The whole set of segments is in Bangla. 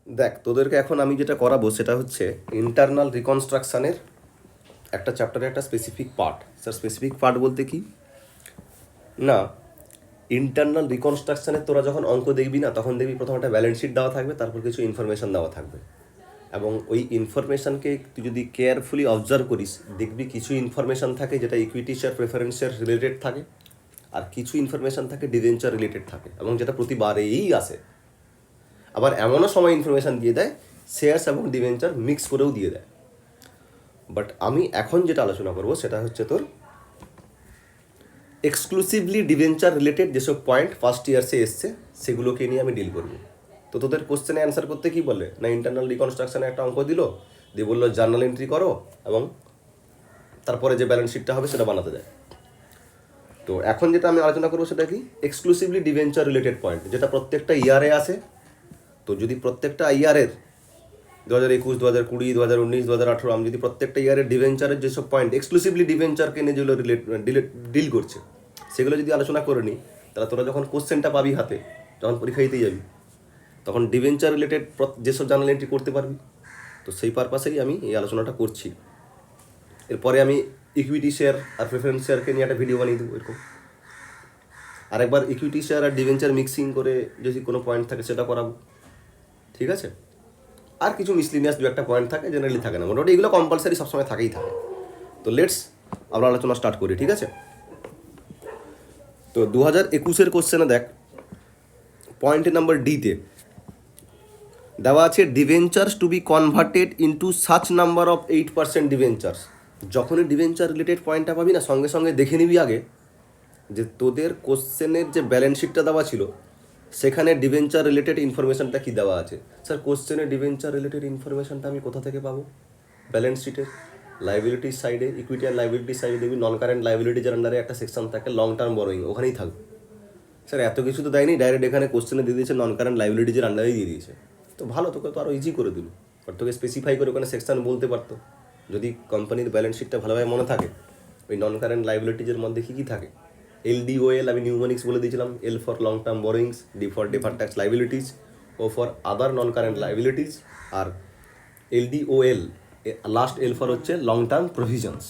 দেখ, তোদেরকে এখন আমি যেটা করাবো সেটা হচ্ছে ইন্টারনাল রিকনস্ট্রাকশানের একটা চ্যাপ্টারে একটা specific part. Sir specific part বলতে কি না, ইন্টারনাল রিকনস্ট্রাকশানের তোরা যখন অঙ্ক দেখবি না, তখন দেখবি প্রথম একটা ব্যালেন্স শিট দেওয়া থাকবে, তারপর কিছু ইনফরমেশান দেওয়া থাকবে, এবং ওই ইনফরমেশানকে তুই যদি কেয়ারফুলি অবজার্ভ করিস দেখবি কিছু ইনফরমেশান থাকে যেটা ইকুইটি শেয়ার প্রেফারেন্সের রিলেটেড থাকে, আর কিছু ইনফরমেশান থাকে ডিবেঞ্চার রিলেটেড থাকে, এবং যেটা প্রতিবারেই আসে। আবার এমনও সময় ইনফরমেশান দিয়ে দেয় শেয়ার্স এবং ডিবেঞ্চার মিক্স করেও দিয়ে দেয়। বাট আমি এখন যেটা আলোচনা করবো সেটা হচ্ছে তোর এক্সক্লুসিভলি ডিবেঞ্চার রিলেটেড যেসব পয়েন্ট ফার্স্ট ইয়ার্সে এসছে সেগুলোকে নিয়ে আমি ডিল করবো। তো তোদের কোশ্চেনে অ্যান্সার করতে কী বলে না, ইন্টারনাল রিকনস্ট্রাকশানে একটা অঙ্ক দিল, দিয়ে বললো জার্নাল এন্ট্রি করো এবং তারপরে যে ব্যালেন্স শিটটা হবে সেটা বানাতে দেয়। তো এখন যেটা আমি আলোচনা করবো সেটা কি এক্সক্লুসিভলি ডিবেঞ্চার রিলেটেড পয়েন্ট, যেটা প্রত্যেকটা ইয়ারে আসে। তো যদি প্রত্যেকটা ইয়ারের 2021, 2020, 2019, 2018 আমি যদি প্রত্যেকটা ইয়ারের ডিভেঞ্চারের যেসব পয়েন্ট এক্সক্লুসিভলি ডিভেঞ্চারকে নিয়ে যেগুলো ডিল করছে সেগুলো যদি আলোচনা করে নিই, তাহলে তোরা যখন কোশ্চেনটা পাবি হাতে, যখন পরীক্ষা দিতে যাবি, তখন ডিভেঞ্চার রিলেটেড যেসব জার্নাল এন্ট্রি করতে পারবি। তো সেই পারপাসেই আমি এই আলোচনাটা করছি। এরপরে আমি ইকুইটি শেয়ার আর প্রেফারেন্স শেয়ারকে নিয়ে একটা ভিডিও বানিয়ে দেবো এরকম। আরেকবার ইকুইটি শেয়ার আর ডিভেঞ্চার মিক্সিং করে যদি কোনো পয়েন্ট থাকে সেটা করাবো, ঠিক আছে। আর কিছু মিসলিনিয়াস দু একটা পয়েন্ট থাকে, জেনারেলি থাকে না, মোটামুটি এগুলো কম্পালসারি সবসময় থাকেই থাকে। তো লেটস আমরা আলোচনা স্টার্ট করি, ঠিক আছে। তো 2021-এর কোশ্চেনে দেখ, পয়েন্ট নাম্বার ডিতে দেওয়া আছে debentures to be converted into such number of 8% debentures. যখনই ডিভেঞ্চার রিলেটেড পয়েন্টটা পাবি না, সঙ্গে সঙ্গে দেখে নিবি আগে যে তোদের কোশ্চেনের যে ব্যালেন্স শিটটা দেওয়া ছিল সেখানে ডিভেঞ্চার রিলেটেড ইনফরমেশানটা কী দেওয়া আছে। স্যার কোশ্চেনে ডিভেঞ্চার রিলেটেড ইনফরমেশানটা আমি কোথা থেকে পাবো? ব্যালেন্স শিটের লাইবিলিটির সাইডে, ইকুইটি আর লাইবিলিটির সাইডে দেখবি নন কারেন্ট লাইবিলিটিজের আন্ডারে একটা সেকশন থাকে লং টার্ম বরোয়িং, ওখানেই থাকবে। স্যার এত কিছু তো দেয়নি, ডাইরেক্ট এখানে কোশ্চেনে দিয়ে দিয়েছে নন কারেন্ট লাইবিলিটিজের আন্ডারেই দিয়ে দিয়েছে। তো ভালো, তোকে তো আরও ইজি করে দিল। বাট তোকে স্পেসিফাই করে ওখানে সেকশন বলতে পারতো, যদি কোম্পানির ব্যালেন্স শিটটা ভালোভাবে মনে থাকে ওই নন কারেন্ট লাইবিলিটিজের মধ্যে কী কী থাকে। LDOL আমি নিউমোনিক্স বলে দিয়েছিলাম, L for long term borrowings, D for deferred tax liabilities, O for other non current liabilities, আর LDOL লাস্ট L ফর হচ্ছে লং টার্ম প্রভিশনস।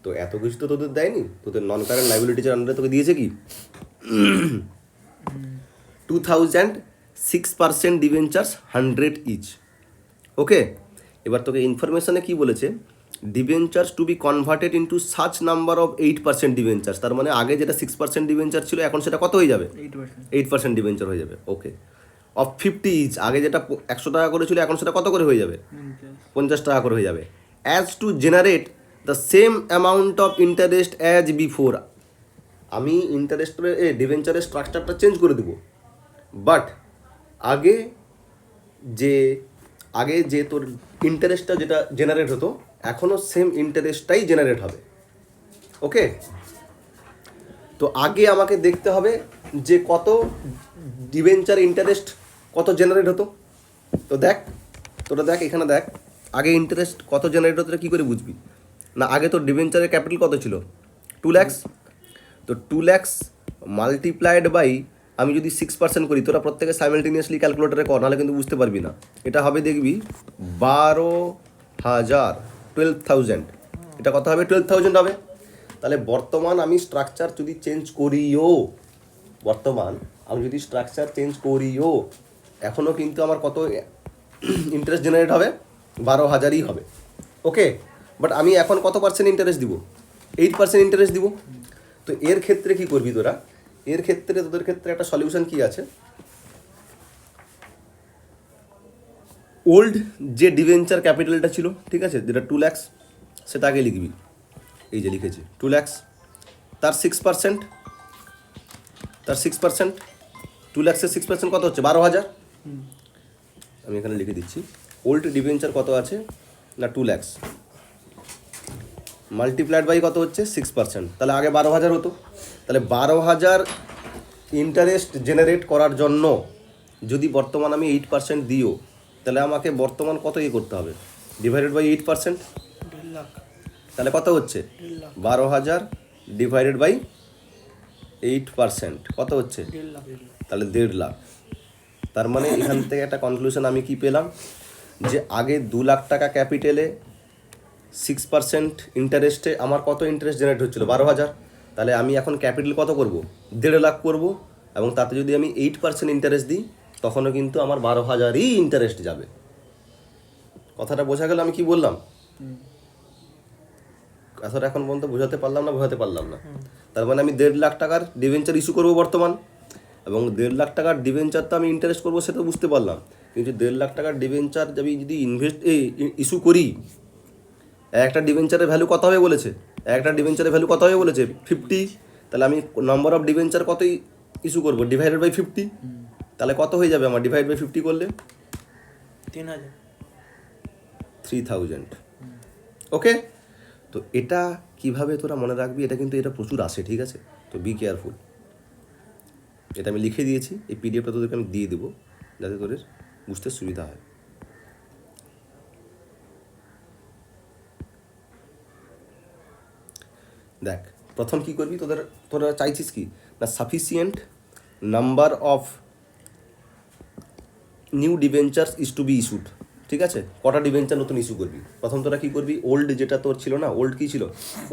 তো এত কিছু তো তোদের দেয়নি, তোদের নন কারেন্ট লাইবিলিটিজের আন্ডারে তোকে দিয়েছে কি 2006% ডিভেঞ্চার্স 100 ইচ। ওকে, এবার তোকে ইনফরমেশানে কি বলেছে, debentures to be converted into such number of 8% debentures. তার মানে আগে যেটা 6% ডিভেঞ্চার ছিল এখন সেটা কত হয়ে যাবে? 8% ডিভেঞ্চার হয়ে যাবে। ওকে, অফ 50 ইচ, আগে যেটা 100 টাকা করে ছিল এখন সেটা কত করে হয়ে যাবে? 50 টাকা করে হয়ে যাবে। As to generate the same amount of interest as before. আমি ইন্টারেস্টের ডিভেঞ্চারের স্ট্রাকচারটা চেঞ্জ করে দেবো, বাট আগে যে তোর ইন্টারেস্টটা যেটা জেনারেট হতো এখনও সেম ইন্টারেস্টটাই জেনারেট হবে। ওকে, তো আগে আমাকে দেখতে হবে যে কত ডিভেঞ্চার ইন্টারেস্ট কত জেনারেট হতো। তো দেখ, তোরা দেখ এখানে দেখ, আগে ইন্টারেস্ট কত জেনারেট হতো কী করে বুঝবি না? আগে তোর ডিভেঞ্চারের ক্যাপিটাল কত ছিল? 2 lakhs। তো 2 lakhs মাল্টিপ্লাইড বাই আমি যদি 6% করি, তোরা প্রত্যেকে সাইমালটেনিয়াসলি ক্যালকুলেটারে কর, নাহলে কিন্তু বুঝতে পারবি না। এটা হবে দেখবি 12,000, 12,000। এটা কত হবে? 12,000 হবে। তাহলে বর্তমান আমি স্ট্রাকচার যদি চেঞ্জ করিও, এখনও কিন্তু আমার কত ইন্টারেস্ট জেনারেট হবে? 12,000ই হবে। ওকে, বাট আমি এখন কত পার্সেন্ট ইন্টারেস্ট দিব? 8% ইন্টারেস্ট দিব। তো এর ক্ষেত্রে কি করবি তোরা? এর ক্ষেত্রে তোদের ক্ষেত্রে একটা সলিউশন কি আছে, ওল্ড যে ডিভেঞ্চার ক্যাপিটালটা ছিল, ঠিক আছে, যেটা 2 lakhs, সেটা আগে লিখবি। এই যে লিখেছি 2 lakhs, তার 6%, 2 lakhs-এর 6% কত হচ্ছে? 12,000। আমি এখানে লিখে দিচ্ছি, ওল্ড ডিভেঞ্চার কত আছে না 2 lakhs মাল্টিপ্লাইড বাই কত হচ্ছে? 6%। তাহলে আগে 12,000 হতো। তাহলে 12,000 ইন্টারেস্ট জেনারেট করার জন্য যদি বর্তমান আমি 8% দিও, তাহলে আমাকে বর্তমান কত করতে হবে? Divided by 8%। তাহলে কত হচ্ছে? 12,000 ডিভাইডেড বাই 8% কত হচ্ছে? তাহলে 1.5 লাখ। তার মানে এখান থেকে একটা কনক্লুশন আমি কি পেলাম, যে আগে 2 লাখ টাকা ক্যাপিটালে 6% ইন্টারেস্টে আমার কত ইন্টারেস্ট জেনারেট হচ্ছিলো, 12,000। তাহলে আমি এখন ক্যাপিটাল কত করব, 1.5 লাখ করব, এবং তাতে যদি আমি 8% ইন্টারেস্ট দিই তখনও কিন্তু আমার 12,000ই ইন্টারেস্ট যাবে। কথাটা বোঝা গেল আমি কি বললাম? কথাটা এখন পর্যন্ত বোঝাতে পারলাম না। তার মানে আমি 1.5 লাখ টাকার ডিবেঞ্চার ইস্যু করবো বর্তমান, এবং 1.5 লাখ টাকার ডিবেঞ্চার তো আমি ইন্টারেস্ট করবো সেটা বুঝতে পারলাম, কিন্তু 1.5 লাখ টাকার ডিবেঞ্চার আমি যদি ইস্যু করি, একটা ডিবেঞ্চারের ভ্যালু কত হবে বলেছে, 50। তাহলে আমি নাম্বার অফ ডিবেঞ্চার কতই ইস্যু করবো, ডিভাইডেড বাই 50। তাহলে কত হয়ে যাবে আমার ডিভাইড বাই 50 করলে? 3,000। ওকে, তো এটা কিভাবে তোরা মনে রাখবি, এটা কিন্তু এটা প্রচুর আসে, ঠিক আছে? তো বি কেয়ারফুল। এটা আমি লিখে দিয়েছি, এই পিডিএফটা তোদেরকে আমি দিয়ে দেবো যাতে তোদের বুঝতে সুবিধা হয়। দেখ, প্রথম কি করবি, তোরা চাইছিস কি না, sufficient number of new debentures is to be issued. ঠিক আছে, কটা ডিবেঞ্চার নতুন ইস্যু করবি? প্রথম তোরা কি করবি, ওল্ড যেটা তোর ছিল না, ওল্ড কি ছিল,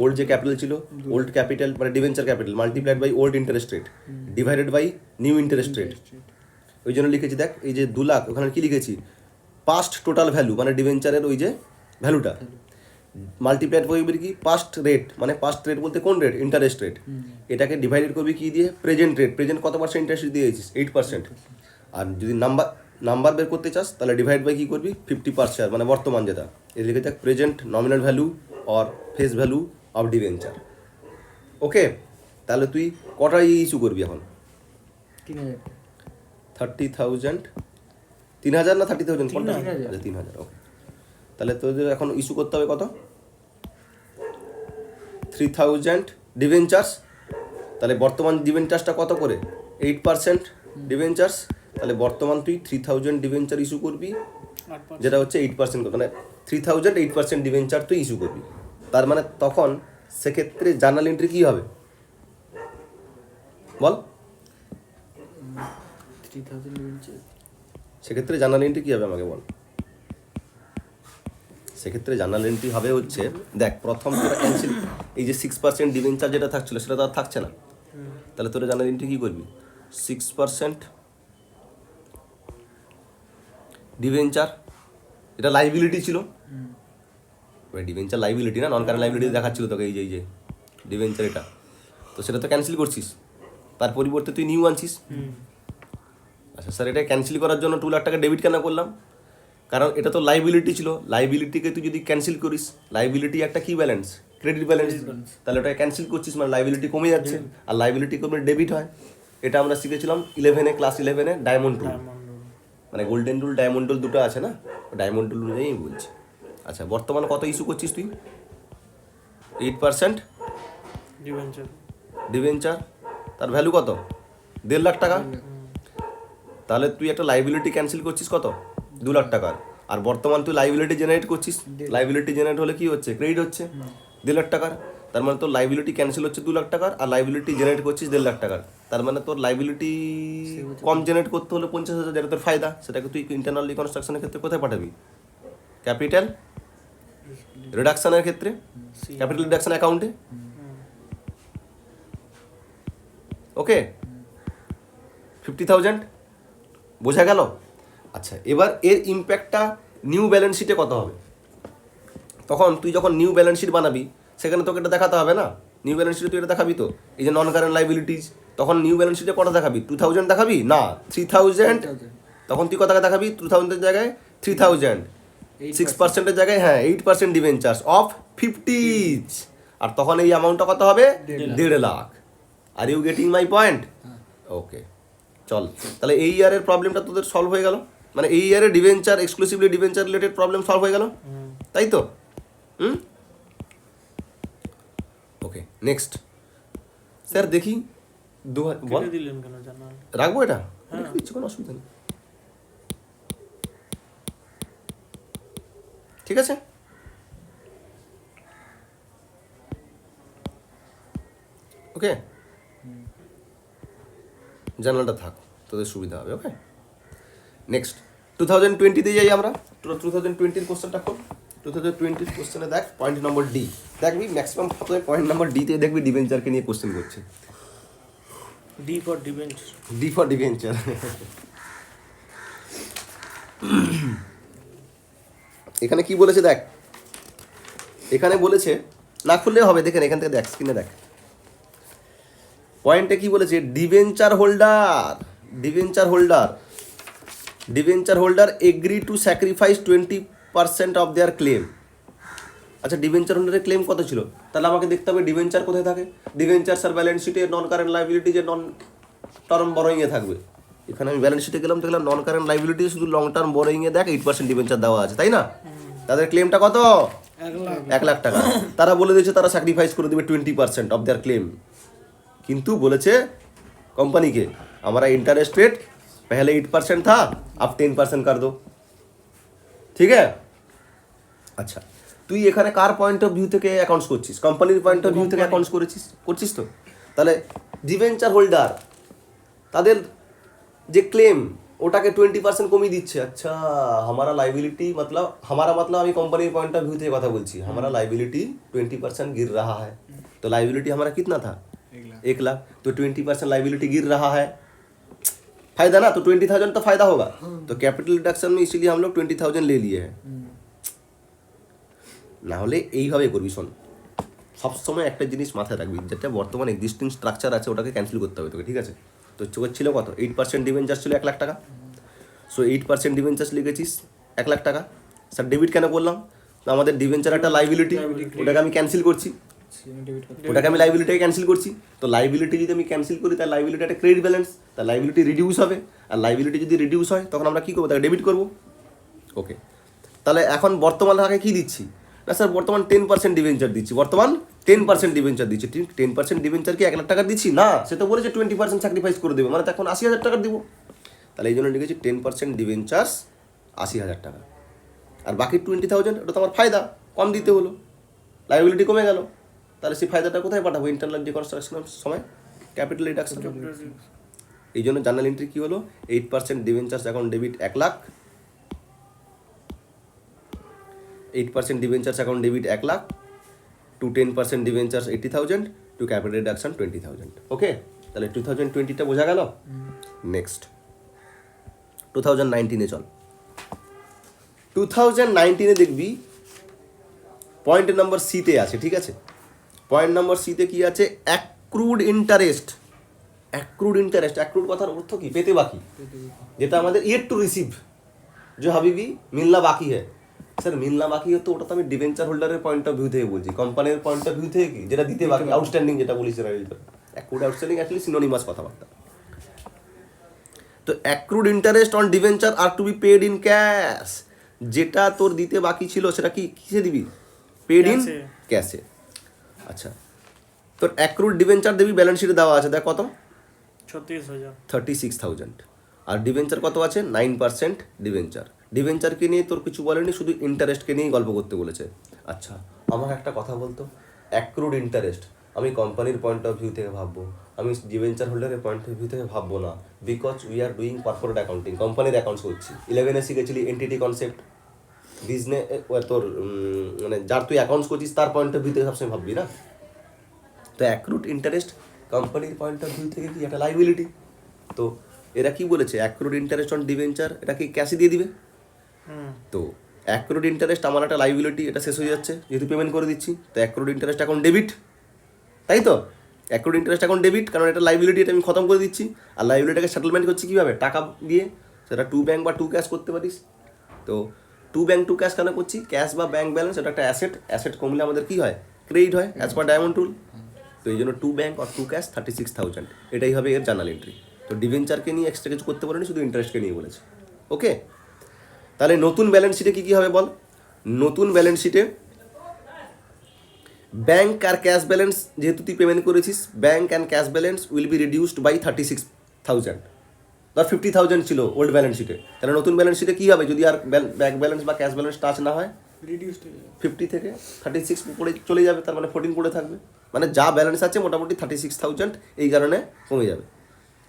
ওল্ড যে ক্যাপিটাল ছিল, ওল্ড ক্যাপিটাল মানে debenture capital multiplied by old interest rate divided by new interest rate. ওই জন্য লিখেছি, দেখ এই যে 2 লাখ, ওখানে কি লিখেছি, পাস্ট টোটাল ভ্যালু মানে ডিবেঞ্চারের ওই যে ভ্যালুটা, মাল্টিপ্লাইড করবি কি, পাস্ট রেট, মানে পাস্ট রেট বলতে কোন রেট, ইন্টারেস্ট রেট। এটাকে ডিভাইডেড করবি কি দিয়ে, প্রেজেন্ট রেট, প্রেজেন্ট কত পার্সেন্ট ইন্টারেস্ট দিয়েছিস, 8%। আর যদি নাম্বার বের করতে চাস তাহলে ডিভাইড বাই কী করবি, 50%, মানে বর্তমান যেটা, এই লিখে দেখ present nominal value or face value of debenture. Okay, তাহলে তুই কটা ইস্যু করবি এখন? 30,000। 3,000 না 30,000 কোনটা? 3,000। ওকে, তাহলে তোদের এখন ইস্যু করতে হবে কত, 3,000 ডিবেঞ্চার্স। তাহলে বর্তমান ডিবেঞ্চার্সটা কত করে, 8% ডিবেঞ্চার্স। তাহলে বর্তমান তুই 3,000 ডিবেঞ্চার ইস্যু করবি, যেটা হচ্ছে 8%, মানে 3,000 8% ডিবেঞ্চার তুই ইস্যু করবি। তার মানে তখন সেক্ষেত্রে জার্নাল এন্ট্রি কী হবে বল? সেক্ষেত্রে জার্নাল এন্ট্রি কী হবে আমাকে বল? সেক্ষেত্রে জার্নাল এন্ট্রি হবে হচ্ছে, দেখ প্রথম তোরা ক্যান্সেল, এই যে 6% ডিবেঞ্চার যেটা থাকছিল সেটা তো আর থাকছে না, তাহলে তোরা জার্নাল এন্ট্রি কী করবি, 6% ডিবেঞ্চার, এটা লাইবিলিটি ছিল, ডিবেঞ্চার লাইবিলিটি না, নন কারেন্ট লাইবিলিটি দেখাচ্ছিল তোকে, এই যে ডিবেঞ্চার এটা, তো সেটা তো ক্যান্সেল করছিস, তার পরিবর্তে তুই নিউ আনছিস। আচ্ছা স্যার, এটা ক্যান্সেল করার জন্য 2 লাখ টাকা ডেবিট কেন করলাম? কারণ এটা তো লাইবিলিটি ছিল, লাইবিলিটিকে তুই যদি ক্যান্সেল করিস, লাইবিলিটি একটা কি ব্যালেন্স, ক্রেডিট ব্যালেন্স, তাহলে ওটা ক্যান্সেল করছিস মানে লাইবিলিটি কমে যাচ্ছে, আর লাইবিলিটি কমে ডেবিট হয়। এটা আমরা শিখেছিলাম ক্লাস 11-এ ডায়মন্ড রুল, মানে গোল্ডেন রুল ডায়মন্ড রুল দুটো আছে না, ডায়মন্ড রুল অনুযায়ী আমি বলছি। আচ্ছা, বর্তমান কত ইস্যু করছিস তুই, 8% ডিবেঞ্চার, তার ভ্যালু কত, 1.5 লাখ টাকা। তাহলে তুই একটা লাইবিলিটি ক্যান্সেল করছিস কত, 2 লাখ টাকার, আর বর্তমান তুই লাইবিলিটি জেনারেট করছিস, লাইবিলিটি জেনারেট হলে কি হচ্ছে, ক্রেডিট হচ্ছে 1.5 লাখ টাকার। তার মানে তোর লাইবিলিটি ক্যান্সেল হচ্ছে 2 লাখ টাকার, আর লাইবিলিটি জেনারেট করছিস 1.5 লাখ টাকার। তার মানে তোর লাইবিলিটি কম জেনারেট করতে হলে 50,000, যেটা তোর ফায়দা, সেটাকে তুই ইন্টারনাল রিকনস্ট্রাকশনের ক্ষেত্রে কোথায় পাঠাবি, ক্যাপিটাল রিডাকশনের ক্ষেত্রে, ক্যাপিটাল রিডাকশন অ্যাকাউন্টে। ওকে, 50,000 বোঝা গেল? আচ্ছা, এবার এর ইম্প্যাক্টটা নিউ ব্যালেন্স শিটে কত হবে? তখন তুই যখন নিউ ব্যালেন্স শিট বানাবি সেখানে তোকে এটা দেখাতে হবে না, নিউ ব্যালেন্স শিটে তুই এটা দেখাবি তো, এই যে নন কারেন্ট লাইবিলিটিস, তখন নিউ ব্যালেন্স শিটে কত দেখাবি, 2,000 দেখাবি না 3,000, তখন তুই কত টাকা দেখাবি, 2,000-এর জায়গায় 3,000, 6%-এর জায়গায় 8% ডিবেঞ্চার্স অফ 50, আর তখন এই অ্যামাউন্টটা কত হবে, 1.5 lakh. Are you getting my point? Okay, চল, তাহলে এই ইয়ারের প্রবলেমটা তোদের সলভ হয়ে গেল, মানে এই ইয়ারে debenture, exclusively debenture related problem solve হয়ে গেল, তাই তো? ওকে, নেক্সট স্যার দেখি বল, রাখবো এটা, দিচ্ছি, কোনো অসুবিধা নেই, ঠিক আছে। ওকে, জার্নালটা থাক, তোদের সুবিধা হবে। ওকে। নেক্সট 2020-তে যাই আমরা। 2020-র কোশ্চেনটা খোল। 2020-র কোশ্চেনে দেখ পয়েন্ট নম্বর ডি, দেখবি ম্যাক্সিমাম পয়েন্ট নম্বর ডিতে দেখবি ডিবেঞ্চারকে নিয়ে কোশ্চেন করছে। D for debenture. D for debenture. এখানে কি বলেছে দেখ, এখানে বলেছে, না খুললে হবে, দেখেন এখান থেকে দেখ, স্ক্রিনে দেখ পয়েন্টে কি বলেছে, debenture holder agree to sacrifice 20% of their claim. আচ্ছা, ডিবেঞ্চার হোল্ডারের ক্লেম কত ছিল, তাহলে আমাকে দেখতে হবে ডিবেঞ্চার কোথায় থাকে। ডিবেঞ্চার স্যার ব্যালেন্স শিটে নন কারেন্ট লাইবিলিটি যে নন টার্ম বরোয়িংয়ে থাকবে। এখানে আমি ব্যালেন্স শিটে গেলাম, দেখলাম নন কারেন্ট লাইবিলিটি শুধু লং টার্ম বরোয়িংয়ে দেখ 8% ডিবেঞ্চার দেওয়া আছে, তাই না? তাদের ক্লেমটা কত? 1 লাখ টাকা। তারা বলে দিয়েছে তারা স্যাক্রিফাইস করে দেবে 20% অফ দেয়ার ক্লেম, কিন্তু বলেছে कंपनी के हमारा इंटरेस्ट रेट पहले 8% था, अब 10% कर दो, ठीक है? আচ্ছা, তুই এখানে কার পয়েন্ট অফ ভিউ থেকে অ্যাকাউন্টস করছিস? কোম্পানির পয়েন্ট অফ ভিউ থেকে অ্যাকাউন্টস করছিস তো। তাহলে ডিবেঞ্চার হোল্ডার তাদের যে ক্লেম ওটাকে 20% কমিয়ে দিচ্ছে। আচ্ছা, हमारा लाइबिलिटी मतलब আমি কোম্পানির পয়েंट ऑफ व्यू থেকে কথা বলছি, हमारा लाइबिलिटी 20% गिर रहा है, तो लाइबिलिटी हमारा कितना था? 1 लाख। तो 20% लाइबिलिटी गिर रहा है, फायदा ना, तो 20,000 तो फायदा होगा। तो कैपिटल रिडक्शन में इसीलिए हम लोग 20,000 ले लिए हैं। না হলে এইভাবে করবি, শোন সবসময় একটা জিনিস মাথায় রাখবি, যেটা বর্তমান এক্সিস্টিং স্ট্রাকচার আছে ওটাকে ক্যান্সেল করতে হবে তোকে, ঠিক আছে? তো চোখের ছিল কত? 8% ডিবেঞ্চার ছিল 1 লাখ টাকা। সো 8% ডিবেঞ্চার্স লিখেছিস 1 লাখ টাকা। স্যার ডেবিট কেন করলাম? তো আমাদের ডিবেঞ্চার একটা লাইবিলিটি, ওটাকে আমি ক্যান্সেল করছি, তো লাইবিলিটি যদি আমি ক্যান্সেল করি তাহলে লাইবিলিটি একটা ক্রেডিট ব্যালেন্স, তার লাইবিলিটি রিডিউস হবে, আর লাইবিলিটি যদি রিডিউস হয় তখন আমরা কী করবো? তাকে ডেবিট করবো। ওকে, তাহলে এখন বর্তমান টাকাকে কী দিচ্ছি? না স্যার বর্তমান 10% ডিবেঞ্চার দিচ্ছি, 10% ডিবেঞ্চার কি 1 লাখ টাকা দিচ্ছি? না, সে তো বলেছে 20% স্যাক্রিফাইস করে দেবে, মানে তখন 80,000 টাকা দিব। তাহলে এই জন্য লিখেছি 10% ডিবেঞ্চার্স 80,000 টাকা, আর বাকি 20,000 ওটা তো আমার ফায়দা, কম দিতে হলো, লাইবিলিটি কমে গেল। তাহলে সেই ফায়দাটা কোথায় পাঠাবো? ইন্টারনাল রিকনস্ট্রাকশনের সময় ক্যাপিটাল রিডাকশন। এই জন্য জার্নাল এন্ট্রি কী হলো? 8% debentures account debit 1 lakh, 8% debentures account debit 1 lakh, to 10% debentures 80,000, to capital reduction 20,000। Okay, তাহলে 2020টা বোঝা গেল। নেক্সট 2019-এ চল। 2019-এ দেখবি পয়েন্ট নম্বর সিতে আছে, ঠিক আছে? পয়েন্ট নম্বর সিতে কি আছে? Accrued interest. অ্যাক্রুড কথার অর্থ কি? পেতে বাকি, যেটা আমাদের ইয়েট টু রিসিভ, যে হাবিবি মিলনা বাকি হ্যাঁ। স্যার মিলনা বাকি হতো, ওটা তো আমি ডিবেঞ্চার হোল্ডারের পয়েন্ট অফ ভিউ থেকে বলছি, কোম্পানির পয়েন্ট অফ ভিউ থেকে কি যেটা দিতে বাকি, আউটস্ট্যান্ডিং যেটা বলিস, অ্যাক্রুড আউটস্ট্যান্ডিং অ্যাকচুয়ালি সিনোনিমাস কথাবার্তা। তো accrued interest on debenture are to be paid in cash, যেটা তোর দিতে বাকি ছিল সেটা কি কিসে দিবি? পেড ইন ক্যাশে। আচ্ছা, তোর অ্যাক্রুড ডিবেঞ্চার দেবি, ব্যালেন্স শিটে দেওয়া আছে, দেখ কত? 36,000। আর ডিবেঞ্চার কত আছে? 9% ডিবেঞ্চারকে নিয়ে তোর কিছু বলেনি, শুধু ইন্টারেস্টকে নিয়েই গল্প করতে বলেছে। আচ্ছা, আমার একটা কথা বলতো, অ্যাক্রুড ইন্টারেস্ট আমি কোম্পানির পয়েন্ট অফ ভিউ থেকে ভাববো, আমি ডিবেঞ্চার হোল্ডারের পয়েন্ট অফ ভিউ থেকে ভাববো না, because we are doing corporate accounting, কোম্পানির অ্যাকাউন্টস করছি। 11-এ শিখেছিলি এন্টিটি কনসেপ্ট, বিজনেস তোর মানে যার তুই অ্যাকাউন্টস করছিস তার পয়েন্ট অফ ভিউ থেকে সবসময় ভাববি না। তো অ্যাক্রুড ইন্টারেস্ট কোম্পানির পয়েন্ট অফ ভিউ থেকে কি একটা লাইবিলিটি। তো এরা কি বলেছে? অ্যাক্রুড ইন্টারেস্ট অন ডিবেঞ্চার, এটা কি ক্যাশে দিয়ে দিবে। তো অ্যাক্রুড ইন্টারেস্ট আমার একটা লাইবিলিটি, এটা শেষ হয়ে যাচ্ছে যেহেতু পেমেন্ট করে দিচ্ছি, তো অ্যাক্রুড ইন্টারেস্ট অ্যাকাউন্ট ডেবিট, তাই তো? অ্যাক্রুড ইন্টারেস্ট অ্যাকাউন্ট ডেবিট, কারণ এটা লাইবিলিটি, এটা আমি খতম করে দিচ্ছি। আর লাইবিলিটিটাকে সেটেলমেন্ট করছি কীভাবে? টাকা দিয়ে, সেটা টু ব্যাঙ্ক বা টু ক্যাশ করতে পারিস। তো টু ব্যাঙ্ক টু ক্যাশ কেন করছি? ক্যাশ বা ব্যাঙ্ক ব্যালেন্স এটা একটা অ্যাসেট কমলে আমাদের কী হয়? ক্রেডিট হয়, অ্যাজ পার ডায়মন্ড রুল। তো এই জন্য টু ব্যাঙ্ক আর টু ক্যাশ 36,000, এটাই হবে এর জার্নাল এন্ট্রি। তো ডিবেঞ্চারকে নিয়ে এক্সট্রা কিছু করতে পারেনি, শুধু ইন্টারেস্টকে নিয়ে বলেছে। ওকে, তাহলে নতুন ব্যালেন্স শিটে কী কী হবে বল? নতুন ব্যালেন্স শিটে ব্যাঙ্ক আর ক্যাশ ব্যালেন্স, যেহেতু তুই পেমেন্ট করেছিস, bank and cash balance will be reduced by 36,000। ধর 50,000 ছিল ওল্ড ব্যালেন্স শিটে, তাহলে নতুন ব্যালেন্স শিটে কী হবে? যদি আর ব্যাঙ্ক ব্যালেন্স বা ক্যাশ ব্যালেন্স টাচ না হয়, 50 থেকে 36 পড়ে চলে যাবে, তার মানে 14 পড়ে থাকবে, মানে যা ব্যালেন্স আছে মোটামুটি 36,000 এই কারণে কমে যাবে।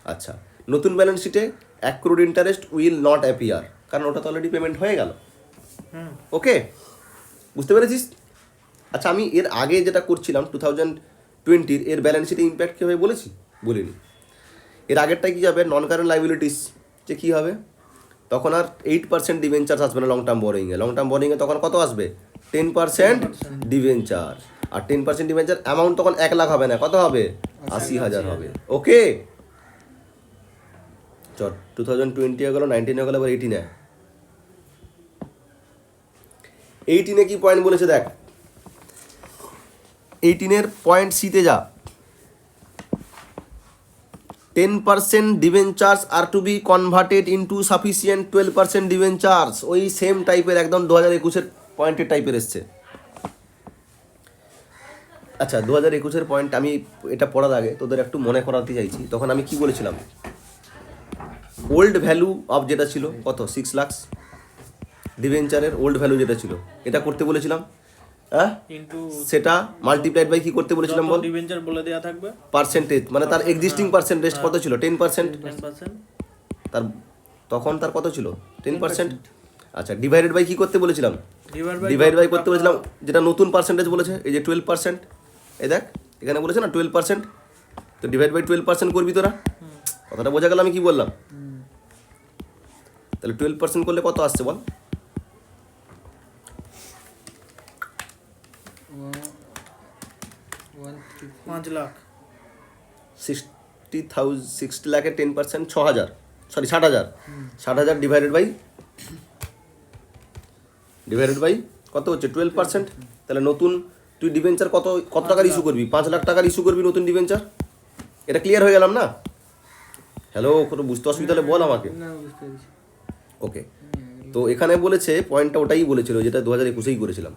আচ্ছা, নতুন ব্যালেন্স শিটে accrued interest will not appear, কারণ ওটা তো অলরেডি পেমেন্ট হয়ে গেল। ওকে, বুঝতে পেরেছিস? আচ্ছা, আমি এর আগে যেটা করছিলাম 2020 এর ব্যালেন্স শিটে ইম্প্যাক্ট কী হবে বলেছি? বলিনি। এর আগেরটাই কী যাবে, নন কারেন্ট লাইবিলিটিস, যে কী হবে তখন আর 8% ডিভেঞ্চার্স আসবে না লং টার্ম বোরিংয়ে। লং টার্ম বোরিংয়ে তখন কত আসবে? 10% ডিভেঞ্চার। আর 10% ডিভেঞ্চার অ্যামাউন্ট তখন 1 লাখ হবে না, কত হবে? 80,000 হবে। ওকে, চল 2020 হয়ে গেলো, 19 হয়ে গেলো, এবার 18 18 কি পয়েন্ট বলেছে দেখ। 18 পয়েন্ট সিতে যা। 10% debentures are to be converted into sufficient 12% debentures. ওই সেম টাইপের একদম 2021 পয়েন্টের টাইপের এসছে। আচ্ছা, 2021 পয়েন্ট আমি এটা পড়ার আগে তোদের একটু মনে করাতে চাইছি। তখন আমি কি বলেছিলাম? ওল্ড ভ্যালু অফ যেটা ছিল কত, 6 লাখ ডিভেঞ্চারের ওল্ড ভ্যালু যেটা ছিল, এটা করতে বলেছিলাম। হ্যাঁ, ইনটু সেটা মাল্টিপ্লাইড বাই কি করতে বলেছিলাম বল? ডিবেঞ্চার বলে দেয়া থাকবে পার্সেন্টেজ, মানে তার এক্সিস্টিং পার্সেন্টেজ কত ছিল? 10%। 10%। তার তখন তার কত ছিল? 10%। আচ্ছা, ডিভাইডেড বাই কি করতে বলেছিলাম? ডিভাইড বাই করতে বলেছিলাম যেটা নতুন পার্সেন্টেজ বলেছে, এই যে 12%। এই দেখ এখানে বলেছে না 12%, তো ডিভাইড বাই 12% করবি তোরা। কথাটা বোঝা গেল আমি কি বললাম? তাহলে 12% করলে কত আসছে বল? 5 লাখ। 60 লাখের 10% 6,000, সরি 60,000। 60,000 ডিভাইডেড বাই কত হচ্ছে? 12%। তাহলে নতুন তুই ডিভেঞ্চার কত টাকার ইস্যু করবি? 5 লাখ টাকার ইস্যু করবি নতুন ডিভেঞ্চার। এটা ক্লিয়ার হয়ে গেলাম না? হ্যালো, কোনো বুঝতে অসুবিধা হলে বল আমাকে। ওকে, তো এখানে বলেছে পয়েন্টটা ওটাই বলেছিল যেটা 2021-এই করেছিলাম।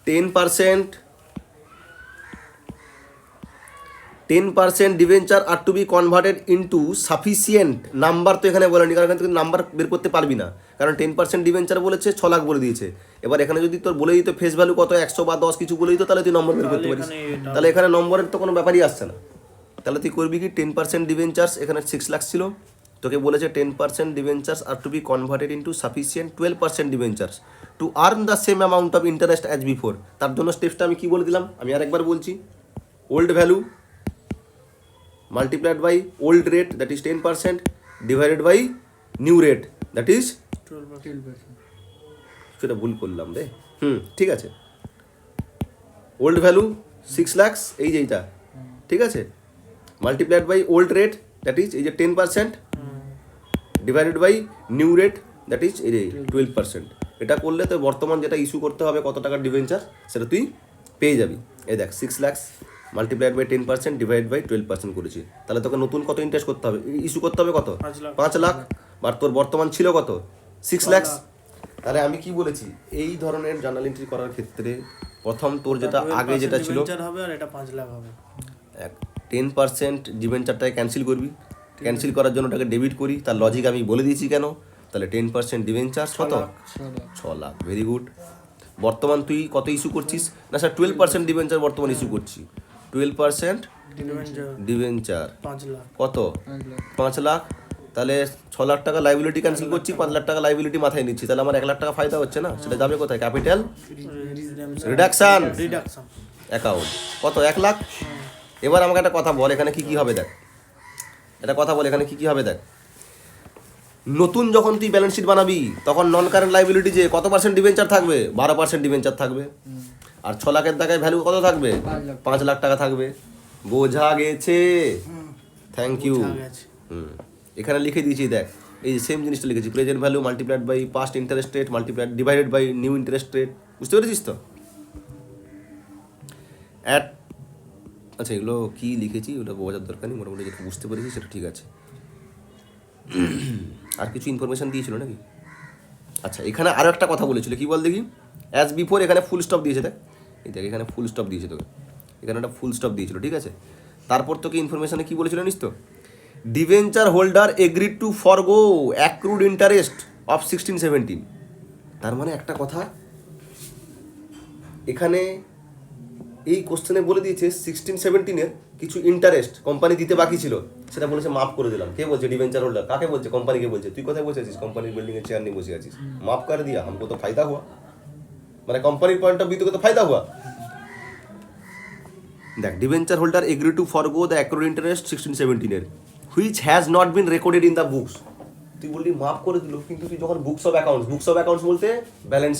10% debenture are to be converted into sufficient number. তো এখানে বলেনি, কারণ এখান থেকে নাম্বার বের করতে পারবি না, কারণ 10% ডিভেঞ্চার বলেছে 6 লাখ বলে দিয়েছে। এবার এখানে যদি তোর বলে দিত ফেস ভ্যালু কত, 100 বা 10 কিছু বলে দিত, তাহলে তুই নম্বর বের করতে পারিস। তাহলে এখানে নম্বরের তো কোনো ব্যাপারই আসছে না। তাহলে তুই করবি কি, 10% ডিভেঞ্চার্স এখানে 6 লাখ ছিল, তোকে বলেছে 10% debentures are to be converted into sufficient 12% debentures to earn the same amount of interest as before. তার জন্য স্টেপসটা আমি কি বলে দিলাম, আমি আরেকবার বলছি। Old value multiplied by old rate, that is 10%, divided by new rate, that is 12%। সেটা ভুল করলাম রে। ঠিক আছে, ওল্ড ভ্যালু 6 লাখ, এই যে এইটা, ঠিক আছে, multiplied by old rate, that is এই যে 10%, divided by new rate, that is এই যে 12%। এটা করলে তো বর্তমান যেটা ইস্যু করতে হবে কত টাকার ডিভেঞ্চার, সেটা তুই পেয়ে যাবি। এই দেখ 6 lakh multiplied by 10% divide by 12% করেছি। তাহলে তোকে নতুন কত ইন্টারেস্ট করতে হবে, ইস্যু করতে হবে কত? 5 লাখ। আর তোর বর্তমান ছিল কত? 6 লাখ। তাহলে আমি কি বলেছি, এই ধরনের জার্নাল এন্ট্রি করার ক্ষেত্রে প্রথম তোর যেটা আগে যেটা ছিল হবে আর এটা 5 লাখ হবে। 10% ডিভেঞ্চারটাকে ক্যান্সেল করবি, ক্যান্সেল করার জন্য ওটাকে ডেবিট করি। তার লজিক আমি বলে দিয়েছি কেন। তাহলে 10% ডিভেঞ্চার কত? 6 লাখ। Very good. বর্তমান তুই কত ইস্যু করছিস? না স্যার 12% ডিভেঞ্চার বর্তমান ইস্যু করছি। 12% ডিভেঞ্চার 5 লাখ। কত? 5 লাখ। তাহলে 6 লাখ টাকা লাইবিলিটি ক্যান্সেল করছি, 5 লাখ টাকা লাইবিলিটি মাথায় নিচ্ছি, তাহলে আমার 1 লাখ টাকা ফায়দা হচ্ছে না? সেটা যাবে কোথায়? Capital reduction account. কত? 1 লাখ। এবার আমাকে একটা কথা বল, এখানে কি কি হবে দেখ, একটা কথা বল, এখানে কি কি হবে দেখ। নতুন যখন তুই ব্যালেন্স শিট বানাবি তখন নন কারেন্ট লাইবিলিটি যে কত পার্সেন্ট ডিভেঞ্চার থাকবে? 12% ডিভেঞ্চার থাকবে। আর 6 লাখের টাকায় ভ্যালু কত থাকবে? 5 লাখ টাকা থাকবে। বোঝা গেছে? Thank you. এখানে লিখে দিয়েছি দেখ, এই সেম জিনিসটা লিখেছি, present value multiplied by past interest rate multiplied divided by new interest rate. বুঝতে পেরেছিস তো? অ্যাট আচ্ছা, এগুলো কী লিখেছি ওটা বোঝার দরকার নেই, মোটামুটি যেটা বুঝতে পেরেছি সেটা ঠিক আছে। আর কিছু ইনফরমেশান দিয়েছিল নাকি? আচ্ছা, এখানে আরও একটা কথা বলেছিল, কি বল দেখি। অ্যাজ বিফোর এখানে ফুল স্টপ দিয়েছে দেখ, এই দেখ এখানে ফুল স্টপ দিয়েছে তোকে, এখানে একটা ফুল স্টপ দিয়েছিল, ঠিক আছে। তারপর তোকে ইনফরমেশানে কী বলেছিল জানিস তো? Debenture holder agreed to forgo accrued interest of 16-17। তার মানে একটা কথা, এখানে এই কোশ্চেনে বলে দিয়েছে 16-17-এর কিছু ইন্টারেস্ট কোম্পানি দিতে বাকি ছিল, সেটা বলেছে মাফ করে দিলাম। কে বলছে? Debenture holder. কাকে বলছে? কোম্পানিকে বলছে। তুই কোথায় বসে আছিস? কোম্পানির বিল্ডিংয়ের চেয়ার নিয়ে বসে আছিস। মাফ করে দিয়া हमको तो फायदा हुआ, মানে কোম্পানির পয়েন্ট অফ ভিউ থেকে তো ফায়দা হুয়া। দেখ, debenture holder agree to forgo the accrued interest 16-17 এর which has not been recorded in the books. তুই বললি মাফ করে দিল, কিন্তু তুই যখন বুকস অফ অ্যাকাউন্টস বলতে ব্যালেন্স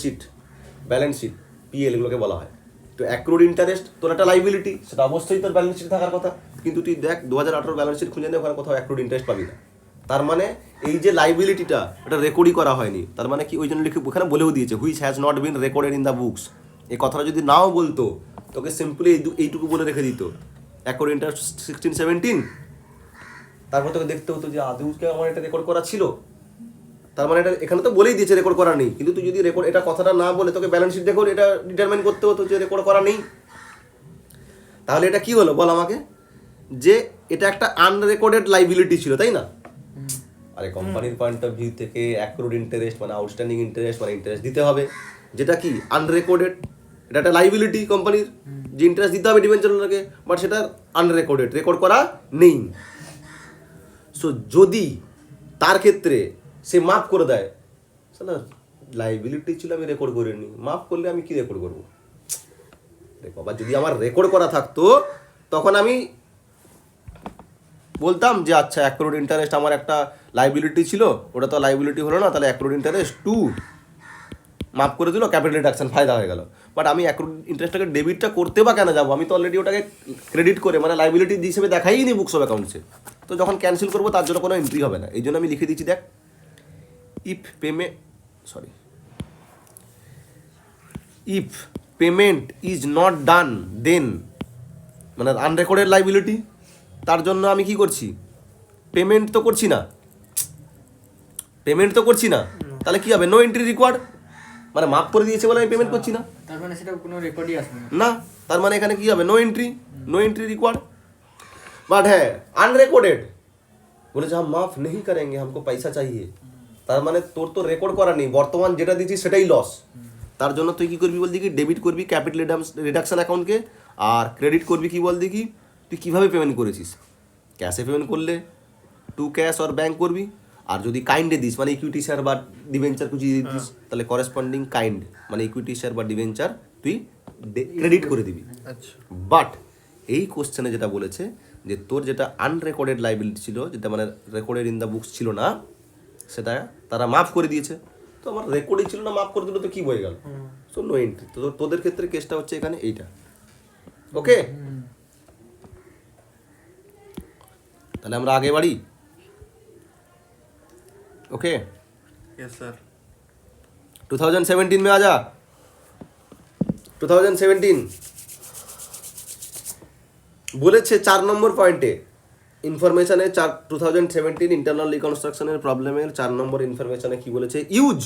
শিট পিএল এগুলোকে বলা হয়। তো অ্যাক্রুড ইন্টারেস্ট তোর একটা লাইবিলিটি, সেটা অবশ্যই তোর ব্যালেন্স শিট থাকার কথা, কিন্তু তুই দেখ 2018 ব্যালেন্স শিট খুঁজে নেই, ওখানে কোথাও অ্যাক্রুড ইন্টারেস্ট পাবি না। তার মানে এই যে লাইবিলিটিটা এটা রেকর্ডই করা হয়নি, তার মানে কি ওই জন্য লিখে ওখানে বলেও দিয়েছে which has not been recorded in the books. এই কথাটা যদি নাও বলতো তোকে সিম্পলি এইটুকু বলে রেখে দিত অ্যাক্রুড ইন্টারেস্ট 16-17, তারপর তোকে দেখতে হতো যে আদৌকে আমার এটা রেকর্ড করা ছিল। তার মানে এটা এখানে তো বলেই দিয়েছে রেকর্ড করা নেই, কিন্তু তুই যদি রেকর্ড এটা কথাটা না বলে তোকে ব্যালেন্স শিট দেখো এটা ডিটারমাইন করতে হতো যে রেকর্ড করা নেই। তাহলে এটা কি হলো বল আমাকে, যে এটা একটা আনরেকর্ডেড লাইবিলিটি ছিল, তাই না? আরে কোম্পানির পয়েন্ট অফ ভিউ থেকে অ্যাক্রুড ইন্টারেস্ট মানে আউটস্ট্যান্ডিং ইন্টারেস্ট মানে ইন্টারেস্ট দিতে হবে, যেটা কি আনরেকর্ডেড। এটা একটা লাইবিলিটি কোম্পানির, যে ইন্টারেস্ট দিতে হবে ডিবেঞ্চারকে, বাট সেটা আনরেকর্ডেড, রেকর্ড করা নেই। সো যদি তার ক্ষেত্রে সে মাফ করে দেয়, সালা লাইবিলিটি ছিল আমি রেকর্ড করিনি, মাফ করলে আমি কি রেকর্ড করবো? দেখো আবার যদি আমার রেকর্ড করা থাকতো তখন আমি বলতাম যে আচ্ছা অ্যাক্রুড ইন্টারেস্ট আমার একটা লাইবিলিটি ছিল, ওটা তো লাইবিলিটি হলো না, তাহলে অ্যাক্রুড ইন্টারেস্ট 2 মাফ করে দিল, ক্যাপিটাল রিডাকশন ফায়দা হয়ে গেল। বাট আমি অ্যাক্রুড ইন্টারেস্টটাকে ডেবিটটা করতে বা কেন যাবো? আমি তো অলরেডি ওটাকে ক্রেডিট করে মানে লাইবিলিটি হিসেবে দেখাই নি বুকস অফ অ্যাকাউন্টসে। তো যখন ক্যান্সেল করবো তার জন্য কোনো এন্ট্রি হবে না, এই জন্য আমি লিখে দিচ্ছি দেখ if payment is not done then, মানে আনরেকর্ডেড লাইবিলিটি, তার জন্য আমি কি করছি? পেমেন্ট তো করছি না, তাহলে কি হবে? নো এন্ট্রি রিকোয়ার্ড, মানে মাফ করে দিয়েছে বলে আমি পেমেন্ট করছি না, তার মানে সেটা কোনো রেকর্ডই আসবে না। না। তার মানে এখানে কি হবে? No entry required. বাট হ্যাঁ আনরেকর্ডেড বলেছে হাম মাফ নেই করেঙ্গে, हमको পয়সা চাইয়ে, তার মানে তোর তো রেকর্ড করা নেই, বর্তমান যেটা দিচ্ছিস সেটাই লস। তার জন্য তুই কি করবি বল দেখি? ডেবিট করবি ক্যাপিটাল রিডাকশন অ্যাকাউন্টকে, আর ক্রেডিট করবি কি বল দেখি? তুই কীভাবে পেমেন্ট করেছিস? ক্যাশে পেমেন্ট করলে টু ক্যাশ আর ব্যাঙ্ক করবি, আর যদি কাইন্ডে দিস মানে ইকুইটি শেয়ার বা ডিভেঞ্চার কিছু দিয়ে দিস, তাহলে করেসপন্ডিং কাইন্ড মানে ইকুইটি শেয়ার বা ডিভেঞ্চার তুই ক্রেডিট করে দিবি। আচ্ছা, বাট এই কোশ্চেনে যেটা বলেছে যে তোর যেটা আনরেকর্ডেড লাইবিলিটি ছিল, যেটা মানে রেকর্ডেড ইন দ্য বুকস ছিল না, সেটা তারা মাফ করে দিয়েছে। তো আমার রেকর্ডই ছিল না, মাফ করে দিল, তো কি বয়ে গেল? So no entry. তো তোদের ক্ষেত্রে কেসটা হচ্ছে এখানে এইটা। ওকে, তাহলে আমরা আগে বাড়ি। Okay yes sir. 2017 में आ जा। 2017 বলেছে 4 নম্বর পয়েন্টে ইনফরমেশনে 2017 ইন্টারনাল রিকনস্ট্রাকশনের প্রবলেমের 4 নম্বর ইনফরমেশনে কি বলেছে? Use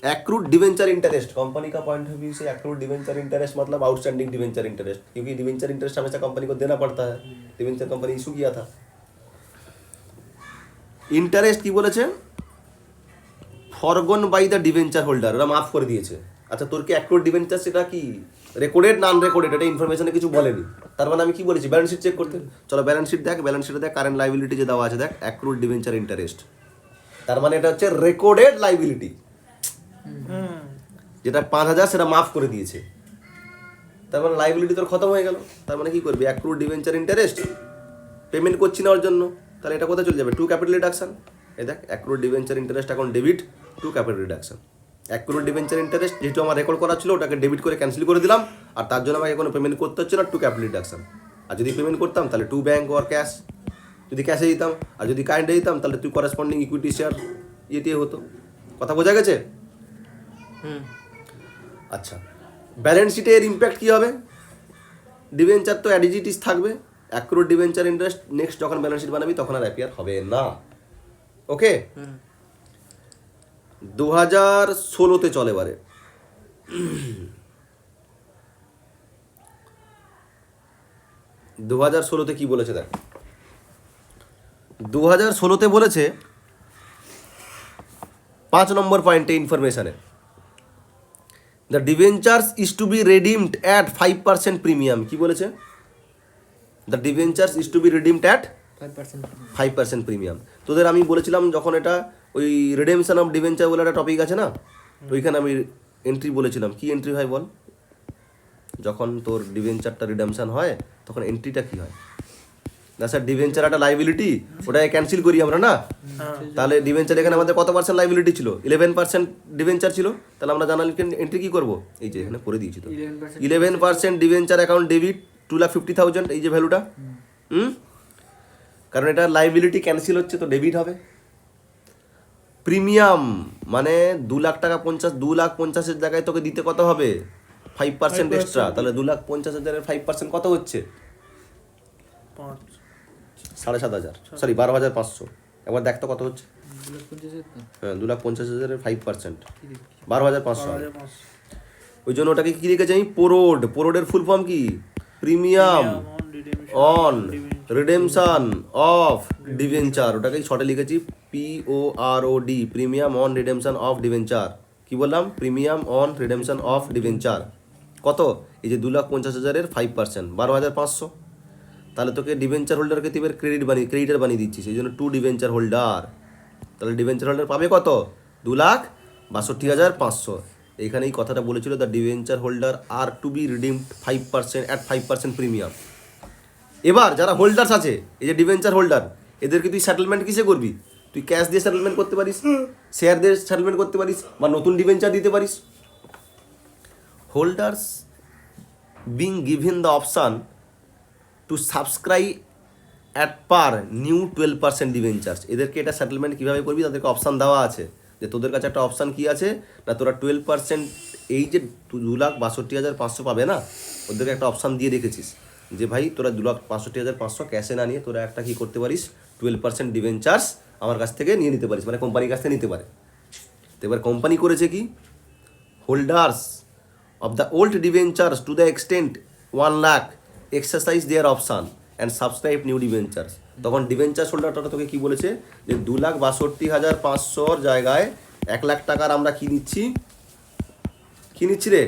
accrued debenture interest. Company का पॉइंट ऑफ व्यू से एक्रूड डिवेंचर इंटरेस्ट मतलब आउटस्टैंडिंग डिवेंचर इंटरेस्ट, क्योंकि डिवेंचर इंटरेस्ट हमेशा कंपनी को देना पड़ता है, डिवेंचर कंपनी इशू किया था। इंटरेस्ट की বলেছে forgone by the debenture holder, ওরা মাফ করে দিয়েছে। আচ্ছা তোর কি অ্যাক্রুড ডিভেঞ্চার সেটা কি রেকর্ডেড না আনরেকর্ডেড এটা ইনফরমেশনে কিছু বলেনি, তার মানে আমি কি বলেছি? ব্যালেন্স শিট চেক করতে। চলো ব্যালেন্স শিট দেখ, ব্যালেন্স শিটে দেখ কারেন্ট লাইবিলিটি যে দেওয়া আছে, দেখ অ্যাক্রুড ডিভেঞ্চার ইন্টারেস্ট, তার মানে এটা হচ্ছে রেকর্ডেড লাইবিলিটি, যেটা 5,000 সেটা মাফ করে দিয়েছে, তার মানে লাইবিলিটি তোর খতম হয়ে গেল। তার মানে কি করবি? অ্যাক্রুড ডিভেঞ্চার ইন্টারেস্ট পেমেন্ট করছি না ওর জন্য, তাহলে এটা কোথায় চলে যাবে? To capital reduction. এই দেখ অ্যাক্রুড ডিভেঞ্চার ইন্টারেস্ট এখন debit, to capital reduction. Accrued debenture interest যেহেতু আমার রেকর্ড করা ছিল ওটাকে ডেবিট করে ক্যান্সেল করে দিলাম, আর তার জন্য আমাকে কোনো পেমেন্ট করতে হচ্ছে না, টু ক্যাপিটাল রিডাকশন। আর যদি পেমেন্ট করতাম তাহলে টু ব্যাঙ্ক ওর ক্যাশ, যদি ক্যাশে দিতাম, আর যদি কাইন্ডে দিতাম তাহলে তুই করেসপন্ডিং ইকুইটি শেয়ার ইয়ে হতো। কথা বোঝা গেছে? আচ্ছা, ব্যালেন্স শিটে এর ইম্প্যাক্ট কী হবে? ডিভেঞ্চার তো অ্যাডিজিটিস থাকবে, অ্যাক্রুড ডিভেঞ্চার ইন্টারেস্ট নেক্সট যখন ব্যালেন্স শিট বানাবি তখন আর অ্যাপিয়ার হবে না। ওকে, 2016-তে চলে এবারে। 2016-তে কি বলেছে দেখ, 2016-তে বলেছে 5 নম্বর পয়েন্টে ইনফরমেশনে, the debentures is to be redeemed at 5% premium. কি বলেছে? The debentures is to be redeemed at 5% premium. তোদের আমি বলেছিলাম যখন এটা ওই রিডেমশন অফ ডিভেঞ্চার বলে একটা টপিক আছে না, তো ওইখানে আমি এন্ট্রি বলেছিলাম, কি এন্ট্রি হয় বল? যখন তোর ডিভেঞ্চারটা রিডেমশন হয় তখন এন্ট্রিটা কি হয়? না স্যার, ডিভেঞ্চার একটা লাইবিলিটি, ওটাকে ক্যান্সেল করি আমরা না? তাহলে ডিভেঞ্চার এখানে আমাদের কত পার্সেন্ট লাইবিলিটি ছিল? 11% ডিভেঞ্চার ছিল। তাহলে আমরা জার্নাল এন্ট্রি কি করবো? এই যে এখানে করে দিয়েছি তো, 11% ডিভেঞ্চার অ্যাকাউন্ট ডেবিট 2,50,000, এই যে ভ্যালুটা। কারণ এটা লাইবিলিটি ক্যান্সেল হচ্ছে, তো ডেবিট হবে। প্রিমিয়াম মানে 2,00,000 টাকা 2,50,000 জায়গায় তোকে দিতে কত হবে? 5% এক্সট্রা। তাহলে 2,50,000-এর 5% কত হচ্ছে? 7,500, সরি 12,500। একবার দেখ তো কত হচ্ছে। হ্যাঁ, 2,50,000-এর 5% 12,500। ওই জন্য ওটাকে কি লিখেছি আমি? পোরোডের ফুল ফর্ম কি? Premium on redemption of debenture. ওটাকেই শর্টে লিখেছি POROD, premium on redemption of debenture. কি বললাম? Premium on redemption of debenture. কত? এই যে 2,50,000-এর 5% 12,500। তাহলে তোকে ডিভেঞ্চার হোল্ডারকে তুই ক্রেডিটার বানিয়ে দিচ্ছিস, এই জন্য 2 ডিভেঞ্চার হোল্ডার। তাহলে ডিভেঞ্চার হোল্ডার পাবে কত? 2,62,500। এইখানে এই কথাটা বলেছিল, the debenture holder are to be redeemed 5% at 5% premium. এবার যারা হোল্ডার্স আছে, এই যে ডিভেঞ্চার হোল্ডার, এদেরকে তুই সেটেলমেন্ট কিসে করবি? তুই ক্যাশ দিয়ে সেটেলমেন্ট করতে পারিস, শেয়ার দিয়ে সেটেলমেন্ট করতে পারিস, বা নতুন ডিভেঞ্চার দিতে পারিস। Holders being given the option to subscribe at per new 12% debentures. এদেরকে এটা সেটেলমেন্ট কীভাবে করবি? তাদেরকে অপশান দেওয়া আছে, যে তোদের কাছে একটা অপশান কি আছে না, তোরা 12% এই যে 2,62,500 পাবে না, ওদেরকে একটা অপশান দিয়ে রেখেছিস যে ভাই তোরা 2,62,500 ক্যাশে না নিয়ে তোরা একটা কী করতে পারিস? 12% ডিভেঞ্চার্স আমার কাছ থেকে নিয়ে নিতে পারিস, মানে কোম্পানির কাছ থেকে নিতে পারে। তো এবার কোম্পানি করেছে কি? Holders of the old debentures to the extent 1 lakh exercise their option and subscribe new debentures. তখন ডিভেঞ্চার্স হোল্ডারটা তোকে কি বলেছে? যে 2,62,500-র জায়গায় 1 লাখ টাকার আমরা কি নিচ্ছি রে?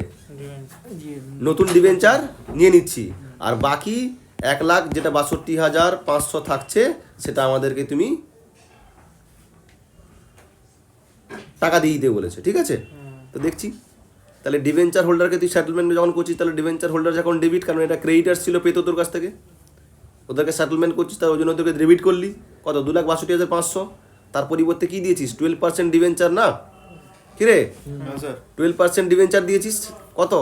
নতুন ডিভেঞ্চার নিয়ে নিচ্ছি। আর বাকি 1 লাখ যেটা 62,500 থাকছে, সেটা আমাদেরকে তুমি টাকা দিয়ে দিতে বলেছে, ঠিক আছে? তো দেখছি তাহলে ডিভেঞ্চার হোল্ডারকে তুই সেটেলমেন্ট যখন করছিস, তাহলে ডিভেঞ্চার হোল্ডার যখন ডেবিট, কারণ এটা ক্রেডিটার ছিল, পেতো তোর কাছ থেকে, ওদেরকে সেটেলমেন্ট করছিস, তার ওই জন্য ওদেরকে ডেবিট করলি কত? 2,62,500। তার পরিবর্তে কি দিয়েছিস? 12% ডিভেঞ্চার না কিরে? 12% ডিভেঞ্চার দিয়েছিস কত?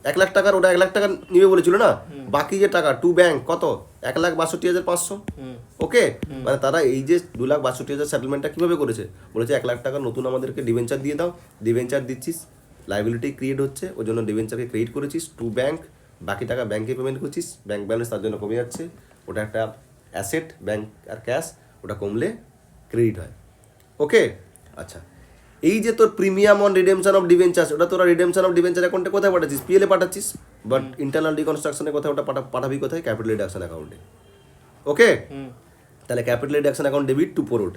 1 লাখ টাকার। ওটা 1 লাখ টাকা নিবে বলেছিল না? বাকি যে টাকা টু ব্যাংক কত? 1,62,500। ওকে, মানে তারা এই যে 2,62,000 সেটেলমেন্টটা কীভাবে করেছে? বলেছে 1 লাখ টাকা নতুন আমাদেরকে ডিভেঞ্চার দিয়ে দাও। ডিভেঞ্চার দিচ্ছিস, লাইবিলিটি ক্রিয়েট হচ্ছে, ওই জন্য ডিভেঞ্চারকে ক্রেডিট করেছিস টু ব্যাংক, বাকি টাকা ব্যাংকে পেমেন্ট করছিস, ব্যাংক ব্যালেন্স তার জন্য কমে যাচ্ছে। ওটা একটা অ্যাসেট, ব্যাংক আর ক্যাশ, ওটা কমলে ক্রেডিট হয়। ওকে, আচ্ছা, এই যে তোর premium on redemption of debentures, ওটা তোরা রিডেমশন অফ ডিভেঞ্চার অ্যাকাউন্টে কোথায় পাঠাচ্ছিস? PL-এ পাঠাচ্ছিস, বাট ইন্টারনাল রিকনস্ট্রাকশনে কোথায় ওটা পাঠাবি কোথায়? ক্যাপিটাল রিডাকশন অ্যাকাউন্টে। ওকে, তাহলে capital reduction account debit to POROD.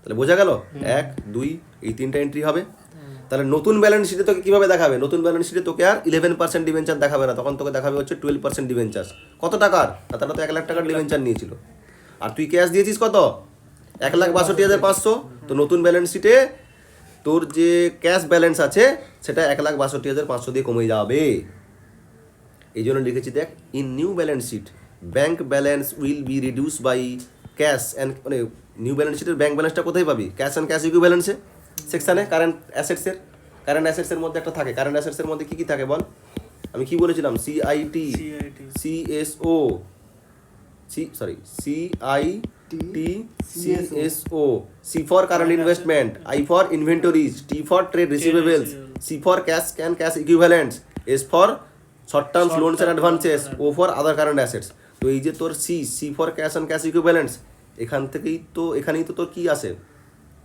তাহলে বোঝা গেল? 1, 2, এই 3টা এন্ট্রি হবে। তাহলে নতুন ব্যালেন্স শিটে তোকে কীভাবে দেখাবে? নতুন ব্যালেন্স শিটে তোকে আর 11% ডিভেঞ্চার দেখাবে না, তখন তোকে দেখাবে হচ্ছে 12% ডিভেঞ্চার্স। কত টাকার? তারা তো 1 লাখ টাকার ডিভেঞ্চার নিয়েছিল, আর তুই ক্যাশ দিয়েছিস কত? 1,62,500। তো নতুন ব্যালেন্স শিটে তোর যে ক্যাশ ব্যালেন্স আছে সেটা 1,62,500 দিয়ে কমে যাবে। এই জন্য লিখেছি দেখ, in new balance sheet bank balance will be reduce by cash and, মানে নিউ ব্যালেন্স শিটের ব্যাংক ব্যালেন্সটা কোথায় পাবি? ক্যাশ অ্যান্ড ক্যাশ ইকুইভ্যালেন্সে সেকশানে কারেন্ট অ্যাসেটসের মধ্যে একটা থাকে। কারেন্ট অ্যাসেটসের মধ্যে কী কী থাকে বল? আমি কি বলেছিলাম? CIT, CSO, CSO, C for current investment, I for inventories, T for trade receivables, C for cash and cash equivalents, S for short term loans and advances, O for other current assets. তো এই যে তোর C for cash and cash equivalents, এখানেই তো তোর কি আসে?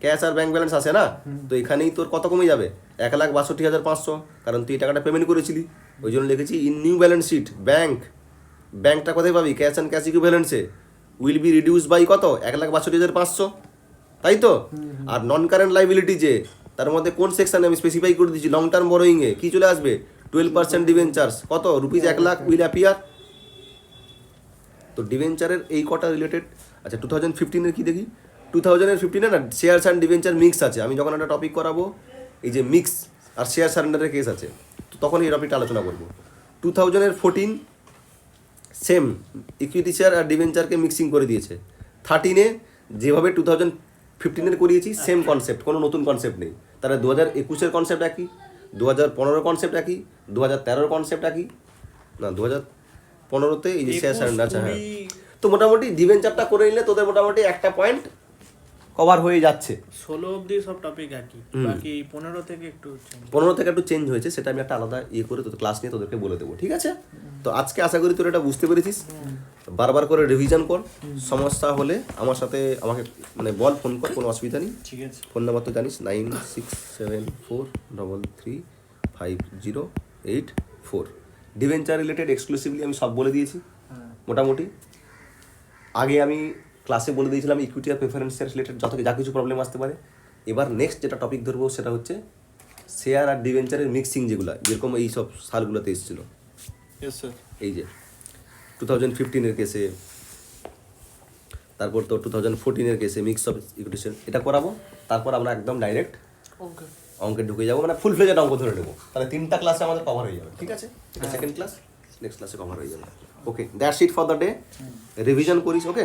ক্যাশ আর ব্যাংক ব্যালেন্স আসে না? তো এখানেই তোর কত কমে যাবে? 1,62,500, কারণ তুই এই টাকাটা পেমেন্ট করেছিলি। ওই জন্য লিখেছি ইন নিউ ব্যালেন্স শিট ব্যাংকটা কোথায় পাবি? ক্যাশ অ্যান্ড ক্যাশ ইকুইভ্যালেন্সে উইল বি রিডিউস বাই কত? 1,62,500, তাই তো? আর নন কারেন্ট লাইবিলিটি যে, তার মধ্যে কোন সেকশানে আমি স্পেসিফাই করে দিচ্ছি, লং টার্ম বরোয়িংয়ে কী চলে আসবে? 12% ডিভেঞ্চার্স কত? Rupees 1 lakh will appear. তো ডিভেঞ্চারের এই কটা রিলেটেড আচ্ছা 2015-এর কি দেখি 2015-এ না শেয়ার অ্যান্ড ডিভেঞ্চার মিক্স আছে। আমি যখন একটা টপিক করাবো এই যে মিক্স আর শেয়ার সারেন্ডারের কেস আছে, তো তখন এই টপিকটা আলোচনা করবো। 2014 সেম ইকুইটি শেয়ার আর ডিভেঞ্চারকে মিক্সিং করে দিয়েছে। 13-এ যেভাবে 2015-এর করিয়েছি সেম কনসেপ্ট, কোনো নতুন কনসেপ্ট নেই। তাহলে 2021-এর কনসেপ্ট একই, 2015-এর কনসেপ্ট একই, 2013-এর কনসেপ্ট একই, না 2015-তে এই যে শেয়ার সারেন্ডার আছে, হ্যাঁ। তো মোটামুটি ডিভেঞ্চারটা করে নিলে তোদের মোটামুটি একটা পয়েন্ট কভার হয়ে যাচ্ছে। 16 অবধি সব টপিক একই, বাকি 15 থেকে একটু change। 15 থেকে একটু চেঞ্জ হয়েছে, সেটা আমি একটা আলাদা করে তোদের ক্লাস নিয়ে তোদেরকে বলে দেবো, ঠিক আছে? তো আজকে আশা করি তোরা এটা বুঝতে পেরেছিস। বারবার করে রিভিশন কর, সমস্যা হলে আমার সাথে আমাকে মানে বল, ফোন কর, কোনো অসুবিধা নেই। ঠিক আছে। ফোন নাম্বার তো জানিস 9674335084। ডিভেঞ্চার রিলেটেড এক্সক্লুসিভলি আমি সব বলে দিয়েছি মোটামুটি। আগে আমি ক্লাসে বলে দিয়েছিলাম ইকুইটি আর প্রেফারেন্সের রিলেটেড যা কিছু প্রবলেম আসতে পারে। এবার নেক্সট যেটা টপিক ধরবো সেটা হচ্ছে শেয়ার আর ডিভেঞ্চারের মিক্সিং, যেগুলো যেরকম এই সব সালগুলোতে এসেছিলো। Yes sir. এই যে 2015-এর কেসে, তারপর তো 2014-এর কেসে মিক্স অফ ইকুইটি শেয়ার, এটা করাবো। তারপর আমরা একদম ডাইরেক্ট ওকে। অঙ্কে ঢুকে যাবো, মানে ফুল ফ্লেজেড অঙ্ক ধরে নেবো। তাহলে 3টা ক্লাসে আমাদের কভার হয়ে যাবে, ঠিক আছে? সেকেন্ড ক্লাস নেক্সট ক্লাসে কভার হয়ে যাবে। Okay, that's it for the day. Revision করিস, ওকে?